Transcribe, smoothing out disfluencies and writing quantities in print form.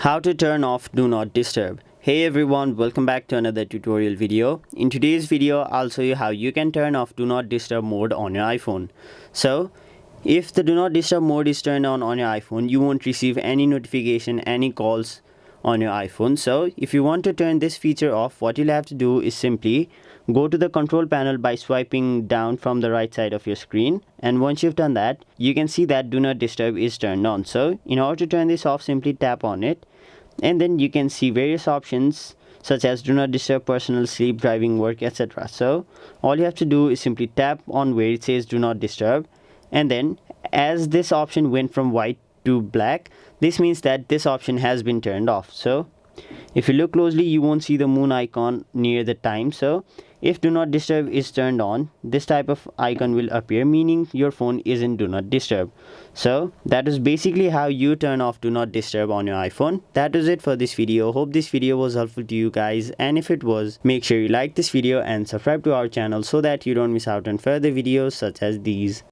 How to turn off Do Not Disturb. Hey everyone, welcome back to another tutorial video. In today's video, I'll show you how you can turn off Do Not Disturb mode on your iPhone. So, if the Do Not Disturb mode is turned on your iPhone, you won't receive any notification, any calls on your iPhone. So, if you want to turn this feature off, what you'll have to do is simply go to the control panel by swiping down from the right side of your screen, and once you've done that, you can see that Do Not Disturb is turned on. So, in order to turn this off, simply tap on it, and then you can see various options such as do not disturb personal, sleep, driving, work, etc. So all you have to do is simply tap on where it says do not disturb, and then as this option went from white to black, this means that this option has been turned off. So if you look closely, you won't see the moon icon near the time. So if do not disturb is turned on, this type of icon will appear, meaning your phone is in do not disturb. So that is basically how you turn off do not disturb on your iPhone. That is it for this video. Hope this video was helpful to you guys, and if it was, make sure you like this video and subscribe to our channel so that you don't miss out on further videos such as these.